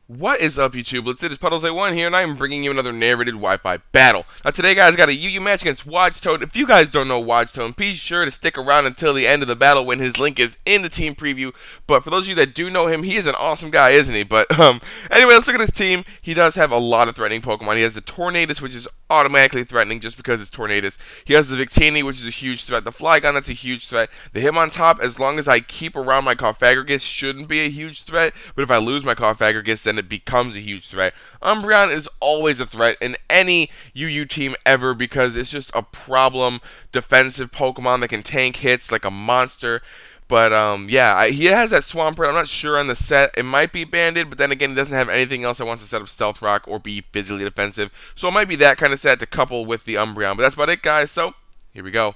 What is up, YouTube? Let's do this. PuddlesA1 here, and I am bringing you another narrated Wi-Fi battle. Now, today, guys, got a UU match against Wojton. If you guys don't know Wojton, be sure to stick around until the end of the battle when his link is in the team preview. But for those of you that do know him, he is an awesome guy, isn't he? But, anyway, let's look at his team. He does have a lot of threatening Pokemon. He has the Tornadus, which is automatically threatening just because it's Tornadus. He has the Victini, which is a huge threat. The Flygon, that's a huge threat. The Hitmontop, as long as I keep around my Cofagrigus, shouldn't be a huge threat. But if I lose my Cofagrigus, then it becomes a huge threat. Umbreon is always a threat in any UU team ever because it's just a problem defensive Pokemon that can tank hits like a monster. But yeah, he has that Swampert. I'm not sure on the set. It might be Banded, but then again, he doesn't have anything else that wants to set up Stealth Rock or be physically defensive. So it might be that kind of set to couple with the Umbreon. But that's about it, guys. So here we go.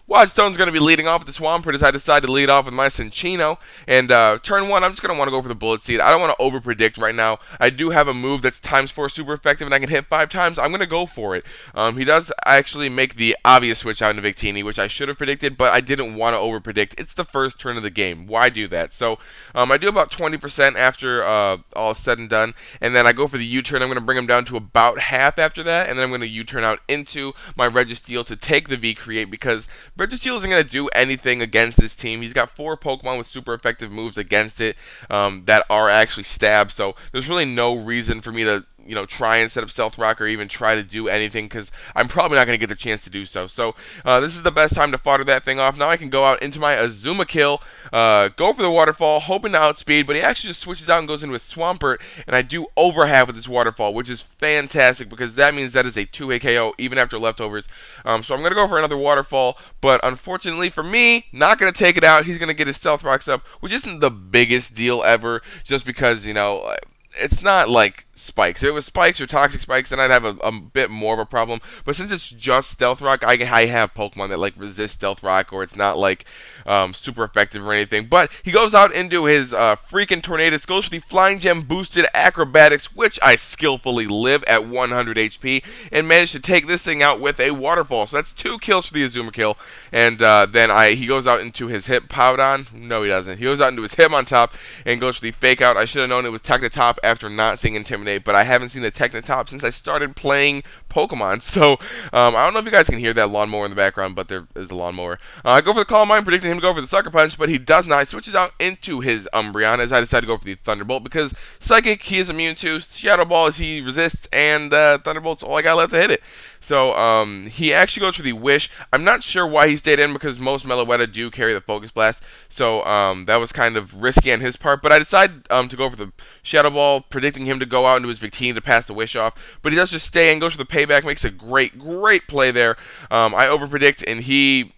Wojton's going to be leading off with the Swampert as I decide to lead off with my Cinccino. And turn one, I'm just going to want to go for the Bullet Seed. I don't want to over-predict right now. I do have a move that's ×4 super effective and I can hit 5 times. I'm going to go for it. He does actually make the obvious switch out into Victini, which I should have predicted, but I didn't want to over-predict. It's the first turn of the game. Why do that? So I do about 20% after all is said and done. And then I go for the U-turn. I'm going to bring him down to about half after that. And then I'm going to U-turn out into my Registeel to take the V-Create because Registeel isn't going to do anything against this team. He's got 4 Pokemon with super effective moves against it that are actually stab, so there's really no reason for me to try and set up Stealth Rock or even try to do anything because I'm probably not going to get the chance to do so. So this is the best time to fodder that thing off. Now I can go out into my Azumarill, go for the Waterfall, hoping to outspeed, but he actually just switches out and goes into his Swampert, and I do over half with this Waterfall, which is fantastic because that means that is a 2-hit KO even after leftovers. So I'm going to go for another Waterfall, but unfortunately for me, not going to take it out. He's going to get his Stealth Rocks up, which isn't the biggest deal ever just because, it's not like Spikes. If it was Spikes or Toxic Spikes, then I'd have a bit more of a problem. But since it's just Stealth Rock, I have Pokemon that like resist Stealth Rock, or it's not like super effective or anything. But he goes out into his freaking Tornadus, goes for the Flying Gem boosted Acrobatics, which I skillfully live at 100 HP, and managed to take this thing out with a Waterfall. So that's 2 kills for the Azumarill. And then he goes out into his Hippowdon. No, he doesn't. He goes out into his Hitmontop and goes for the Fake Out. I should have known it was Technotop after not seeing Intimidate, but I haven't seen the Technotop since I started playing Pokemon. So I don't know if you guys can hear that lawnmower in the background, but there is a lawnmower. I go for the Calm Mind, predicting him to go for the Sucker Punch, but he does not. He switches out into his Umbreon as I decide to go for the Thunderbolt because Psychic he is immune to, Shadow Ball he resists, and Thunderbolt's all I got left to hit it. So he actually goes for the Wish. I'm not sure why he stayed in because most Meloetta do carry the Focus Blast. So that was kind of risky on his part. But I decided to go for the Shadow Ball, predicting him to go out into his Victini to pass the Wish off. But he does just stay and goes for the Payback, makes a great play there. I overpredict and he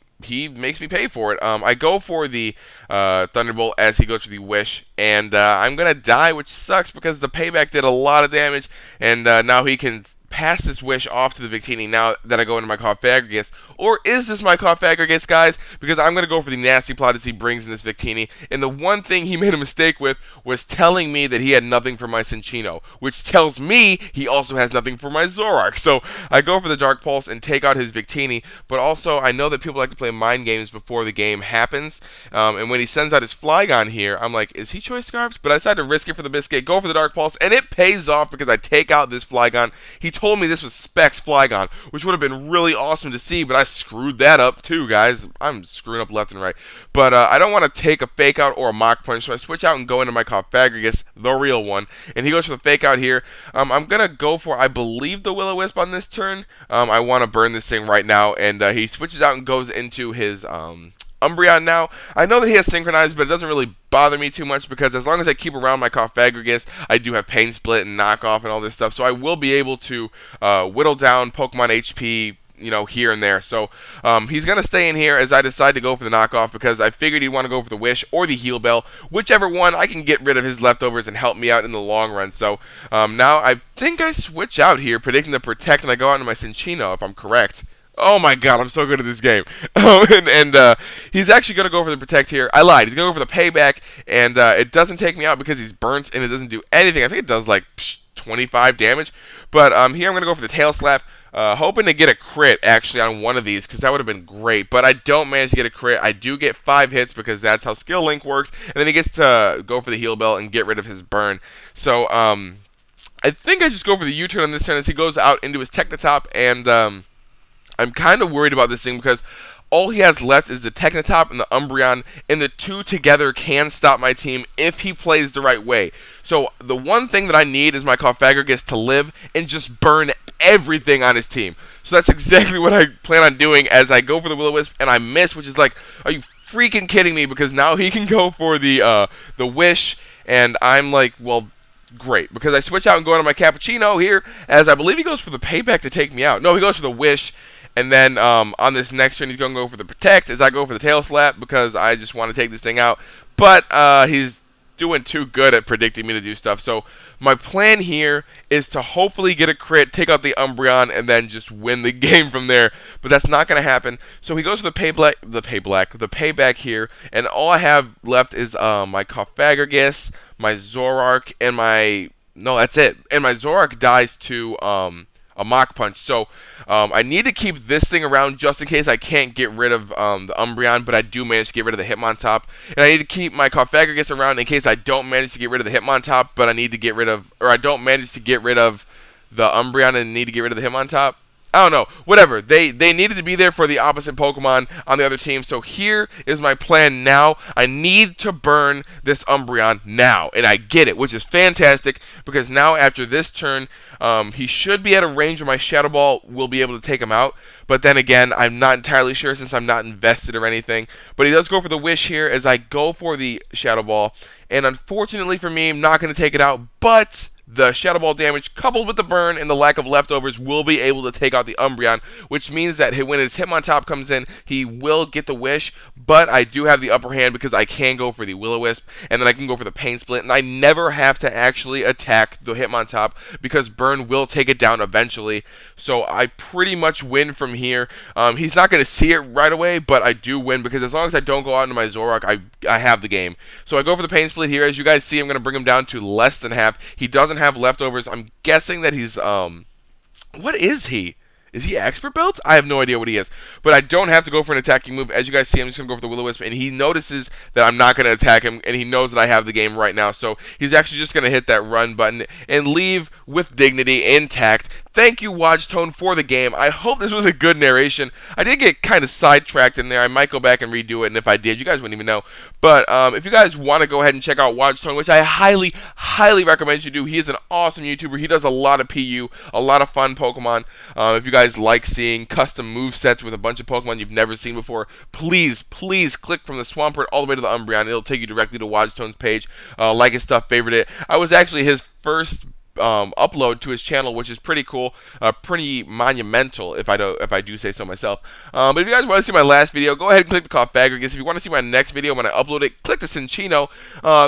makes me pay for it. I go for the Thunderbolt as he goes for the Wish, and I'm going to die, which sucks because the Payback did a lot of damage, and now he can pass this Wish off to the Victini now that I go into my Cofagrigus. Or is this my Cofagrigus, guys? Because I'm going to go for the Nasty Plot as he brings in this Victini. And the one thing he made a mistake with was telling me that he had nothing for my Cinccino, which tells me he also has nothing for my Zoroark. So I go for the Dark Pulse and take out his Victini. But also, I know that people like to play mind games before the game happens. And when he sends out his Flygon here, I'm like, is he Choice Scarfs? But I decided to risk it for the Biscuit, go for the Dark Pulse, and it pays off because I take out this Flygon. He told me this was Specs Flygon, which would have been really awesome to see, but I screwed that up too, guys. I'm screwing up left and right. But I don't want to take a Fake Out or a Mach Punch, so I switch out and go into my Cofagrigus, the real one, and he goes for the Fake Out here. I'm going to go for, I believe, the Will-O-Wisp on this turn. I want to burn this thing right now, and he switches out and goes into his Umbreon now. I know that he has Synchronized, but it doesn't really bother me too much because as long as I keep around my Cofagrigus, I do have Pain Split and Knockoff and all this stuff, so I will be able to whittle down Pokemon HP, here and there. So he's going to stay in here as I decide to go for the Knockoff because I figured he'd want to go for the Wish or the Heal Bell. Whichever one, I can get rid of his leftovers and help me out in the long run. So now I think I switch out here, predicting the Protect, and I go out into my Cinccino if I'm correct. Oh my god, I'm so good at this game. He's actually going to go for the Protect here. I lied. He's going to go for the Payback, and it doesn't take me out because he's burnt, and it doesn't do anything. I think it does like 25 damage. But here I'm going to go for the Tail Slap. Hoping to get a crit, actually, on one of these, because that would have been great. But I don't manage to get a crit. I do get 5 hits, because that's how Skill Link works. And then he gets to go for the heal belt and get rid of his burn. So, I think I just go for the U-turn on this turn as he goes out into his Technotop. And, I'm kind of worried about this thing, because all he has left is the Technotop and the Umbreon, and the two together can stop my team if he plays the right way. So the one thing that I need is my Cofagrigus to live and just burn everything on his team. So that's exactly what I plan on doing as I go for the Will-O-Wisp and I miss, which is like, are you freaking kidding me? Because now he can go for the Wish, and I'm like, well, great, because I switch out and go into my Cappuccino here, as I believe he goes for the Payback to take me out. No, he goes for the Wish. And then on this next turn, he's going to go for the Protect as I go for the Tail Slap because I just want to take this thing out. But he's doing too good at predicting me to do stuff. So my plan here is to hopefully get a crit, take out the Umbreon, and then just win the game from there. But that's not going to happen. So he goes for the Payback here. And all I have left is my Cofagrigus, my Zoroark, and my... No, that's it. And my Zoroark dies to... a Mach Punch. So I need to keep this thing around just in case I can't get rid of the Umbreon, but I do manage to get rid of the Hitmontop. And I need to keep my Cofagrigus around in case I don't manage to get rid of the Hitmontop, but I need to get rid of, or I don't manage to get rid of the Umbreon and need to get rid of the Hitmontop. I don't know. Whatever. They needed to be there for the opposite Pokemon on the other team. So here is my plan now. I need to burn this Umbreon now. And I get it, which is fantastic. Because now after this turn, he should be at a range where my Shadow Ball will be able to take him out. But then again, I'm not entirely sure since I'm not invested or anything. But he does go for the Wish here as I go for the Shadow Ball. And unfortunately for me, I'm not going to take it out. But... the Shadow Ball damage, coupled with the burn and the lack of leftovers, will be able to take out the Umbreon, which means that when his Hitmontop comes in, he will get the Wish, but I do have the upper hand because I can go for the Will-O-Wisp, and then I can go for the Pain Split, and I never have to actually attack the Hitmontop because burn will take it down eventually, so I pretty much win from here. He's not going to see it right away, but I do win because as long as I don't go out into my Zoroark, I have the game. So I go for the Pain Split here. As you guys see, I'm going to bring him down to less than half. He doesn't have leftovers. I'm guessing that he's what is he? Is he Expert Belt? I have no idea what he is. But I don't have to go for an attacking move. As you guys see, I'm just going to go for the Will-O-Wisp, and he notices that I'm not going to attack him, and he knows that I have the game right now. So he's actually just going to hit that run button and leave with dignity intact. Thank you, Wojton, for the game. I hope this was a good narration. I did get kind of sidetracked in there. I might go back and redo it, and if I did, you guys wouldn't even know. But if you guys want to go ahead and check out Wojton, which I highly, highly recommend you do. He is an awesome YouTuber. He does a lot of PU, a lot of fun Pokemon. If you guys like seeing custom movesets with a bunch of Pokemon you've never seen before, please, please click from the Swampert all the way to the Umbreon. It'll take you directly to Wojton's page. Like his stuff, favorite it. I was actually his first upload to his channel, which is pretty cool, pretty monumental if I do say so myself. But if you guys want to see my last video, go ahead and click the Cofagrigus. If you want to see my next video when I upload it, click the Cinccino.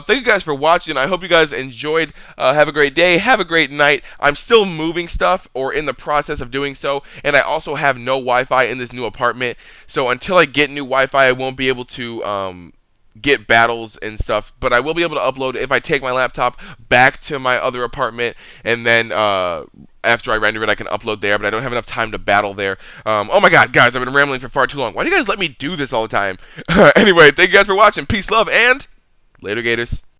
Thank you guys for watching. I hope you guys enjoyed. Have a great day. Have a great night. I'm still moving stuff, or in the process of doing so, and I also have no Wi-Fi in this new apartment. So until I get new Wi-Fi, I won't be able to get battles and stuff, but I will be able to upload if I take my laptop back to my other apartment, and then after I render it, I can upload there, but I don't have enough time to battle there. Oh my god, guys, I've been rambling for far too long. Why do you guys let me do this all the time? Anyway, thank you guys for watching. Peace, love, and later, Gators.